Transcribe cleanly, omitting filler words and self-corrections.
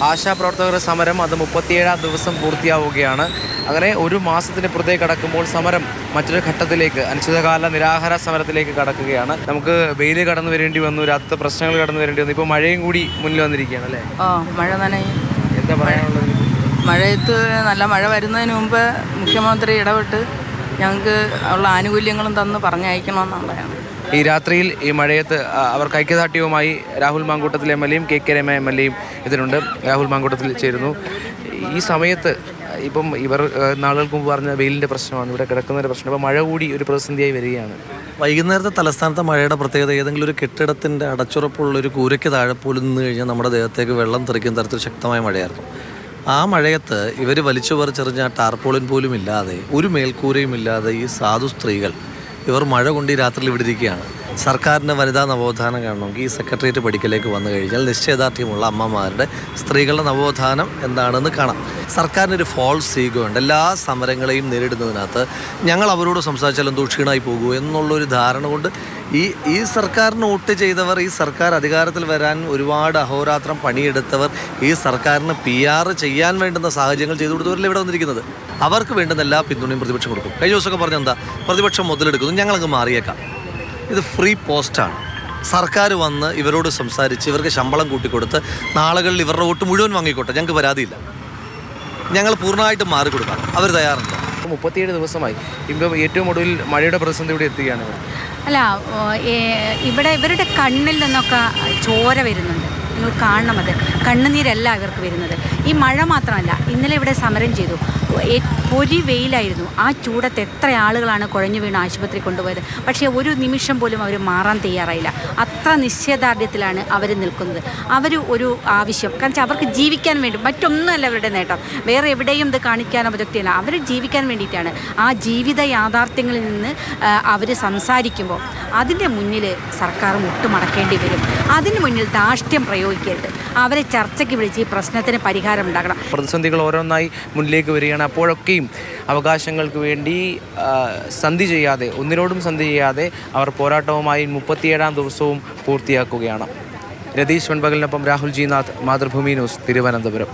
ആശാപ്രവർത്തകരുടെ സമരം അത് 37-ാം ദിവസം പൂർത്തിയാവുകയാണ്. അങ്ങനെ ഒരു മാസത്തിന് പുറത്തേക്ക് കടക്കുമ്പോൾ സമരം മറ്റൊരു ഘട്ടത്തിലേക്ക് അനിശ്ചിതകാല നിരാഹാര സമരത്തിലേക്ക് കടക്കുകയാണ്. നമുക്ക് വെയിൽ കടന്നു വരേണ്ടി വന്നു, രാത്രി പ്രശ്നങ്ങൾ കടന്നു വരേണ്ടി വന്നു, ഇപ്പോൾ മഴയും കൂടി മുന്നിൽ വന്നിരിക്കുകയാണ് അല്ലേ? മഴ നനയും. എന്താ പറയാനുള്ളത്? മഴയത്ത് നല്ല മഴ വരുന്നതിന് മുമ്പ് മുഖ്യമന്ത്രി ഇടപെട്ട് ഞങ്ങൾക്ക് ഉള്ള ആനുകൂല്യങ്ങളും തന്ന് പറഞ്ഞയക്കണമെന്നുള്ളതാണ്. ഈ രാത്രിയിൽ ഈ മഴയത്ത് അവർക്ക് ഐക്യദാർഢ്യവുമായി രാഹുൽ മാങ്കൂട്ടത്തിൽ MLA-യും KK രമ MLA-യും ഇതിനുണ്ട്. രാഹുൽ മാങ്കൂട്ടത്തിൽ ചേരുന്നു. ഈ സമയത്ത് ഇപ്പം ഇവർ നാളുകൾക്ക് മുമ്പ് പറഞ്ഞ വെയിലിൻ്റെ പ്രശ്നമാണ്, ഇവിടെ കിടക്കുന്നതിൻ്റെ പ്രശ്നം. ഇപ്പോൾ മഴ കൂടി ഒരു പ്രതിസന്ധിയായി വരികയാണ്. വൈകുന്നേരത്തെ തലസ്ഥാനത്തെ മഴയുടെ പ്രത്യേകത ഏതെങ്കിലും ഒരു കെട്ടിടത്തിൻ്റെ അടച്ചുറപ്പുള്ളൊരു കൂരയ്ക്ക് താഴെ പോലും നിന്ന് കഴിഞ്ഞാൽ നമ്മുടെ ദേഹത്തേക്ക് വെള്ളം തെറിക്കുന്ന തരത്തിൽ ശക്തമായ മഴയായിരുന്നു. ആ മഴയത്ത് ഇവർ വലിച്ചു പറിച്ചെറിഞ്ഞ ടാർപോളിൻ പോലും ഇല്ലാതെ, ഒരു മേൽക്കൂരയും ഇല്ലാതെ ഈ സാധു സ്ത്രീകൾ ഇവർ മഴ കൊണ്ട് ഈ രാത്രിയിൽ ഇവിടെ ഇരിക്കുകയാണ്. സർക്കാരിൻ്റെ വനിതാ നവോത്ഥാനം കാണണമെങ്കിൽ ഈ സെക്രട്ടേറിയറ്റ് പഠിക്കലേക്ക് വന്നു കഴിഞ്ഞാൽ നിശ്ചയദാർഢ്യമുള്ള അമ്മമാരുടെ സ്ത്രീകളുടെ നവോത്ഥാനം എന്താണെന്ന് കാണാം. സർക്കാരിനൊരു ഫോൾസ് ഈഗോ ഉണ്ട്. എല്ലാ സമരങ്ങളെയും നേരിടുന്നതിനകത്ത് ഞങ്ങൾ അവരോട് സംസാരിച്ചാൽ എന്തോ ക്ഷീണമായി പോകുമോ എന്നുള്ളൊരു ധാരണ കൊണ്ട് ഈ സർക്കാരിന് വോട്ട് ചെയ്തവർ, ഈ സർക്കാർ അധികാരത്തിൽ വരാൻ ഒരുപാട് അഹോരാത്രം പണിയെടുത്തവർ, ഈ സർക്കാരിന് PR ചെയ്യാൻ വേണ്ടുന്ന സാഹചര്യങ്ങൾ ചെയ്തു കൊടുത്തവരല്ലേ ഇവിടെ വന്നിരിക്കുന്നത്. അവർക്ക് വേണ്ടുന്ന എല്ലാ പിന്തുണയും പ്രതിപക്ഷം കൊടുക്കും. കഴിഞ്ഞ ദിവസമൊക്കെ പറഞ്ഞെന്താ, പ്രതിപക്ഷം മുതലെടുക്കുന്നു, ഞങ്ങളങ്ങ് മാറിയേക്കാം. ഇത് ഫ്രീ പോസ്റ്റാണ്. സർക്കാർ വന്ന് ഇവരോട് സംസാരിച്ച് ഇവർക്ക് ശമ്പളം കൂട്ടിക്കൊടുത്ത് നാളുകളിൽ ഇവരുടെ വോട്ട് മുഴുവൻ വാങ്ങിക്കോട്ടെ, ഞങ്ങൾക്ക് പരാതിയില്ല. ഞങ്ങൾ പൂർണ്ണമായിട്ടും മാറിക്കൊടുക്കാം, അവർ തയ്യാറുണ്ട്. 37 ദിവസമായി ഇപ്പോൾ ഏറ്റവും ഒടുവിൽ മഴയുടെ പ്രതിസന്ധി ഇവിടെ എത്തുകയാണ്. അല്ല, ഇവിടെ ഇവരുടെ കണ്ണിൽ നിന്നൊക്കെ ചോര വരുന്നുണ്ട്. നിങ്ങൾ കാണണം, അത് കണ്ണുനീരല്ല ഇവർക്ക് വരുന്നത്. ഈ മഴ മാത്രമല്ല, ഇന്നലെ ഇവിടെ സമരം ചെയ്തു, പൊരി വെയിലായിരുന്നു. ആ ചൂടത്ത് എത്ര ആളുകളാണ് കുഴഞ്ഞു വീണ് ആശുപത്രി കൊണ്ടുപോയത്. പക്ഷേ ഒരു നിമിഷം പോലും അവർ മാറാൻ തയ്യാറായില്ല. അത്ര നിശ്ചയദാർഢ്യത്തിലാണ് അവർ നിൽക്കുന്നത്. അവർ ഒരു ആവശ്യം, കാരണം വെച്ചാൽ അവർക്ക് ജീവിക്കാൻ വേണ്ടി, മറ്റൊന്നുമല്ല അവരുടെ നേട്ടം, വേറെ എവിടെയും ഇത് കാണിക്കാനോ പ്രസക്തിയല്ല. അവർ ജീവിക്കാൻ വേണ്ടിയിട്ടാണ്. ആ ജീവിത യാഥാർത്ഥ്യങ്ങളിൽ നിന്ന് അവർ സംസാരിക്കുമ്പോൾ അതിൻ്റെ മുന്നിൽ സർക്കാർ മുട്ടുമടക്കേണ്ടി വരും. അതിന് മുന്നിൽ ധാർഷ്ട്യം പ്രയോഗിക്കരുത്. അവരെ ചർച്ചയ്ക്ക് വിളിച്ച് ഈ പ്രശ്നത്തിന് പരിഹാരം ഉണ്ടാക്കണം. പ്രതിസന്ധികൾ ഓരോന്നായി മുന്നിലേക്ക് വരികയാണ്. അപ്പോഴൊക്കെയും അവകാശങ്ങൾക്ക് വേണ്ടി സന്ധി ചെയ്യാതെ, ഒന്നിനോടും സന്ധി ചെയ്യാതെ അവർ പോരാട്ടവുമായി 37-ാം ദിവസവും പൂർത്തിയാക്കുകയാണ്. രതീഷ് വെൺപകലിനൊപ്പം രാഹുൽ ജി നാഥ്, മാതൃഭൂമി ന്യൂസ്, തിരുവനന്തപുരം.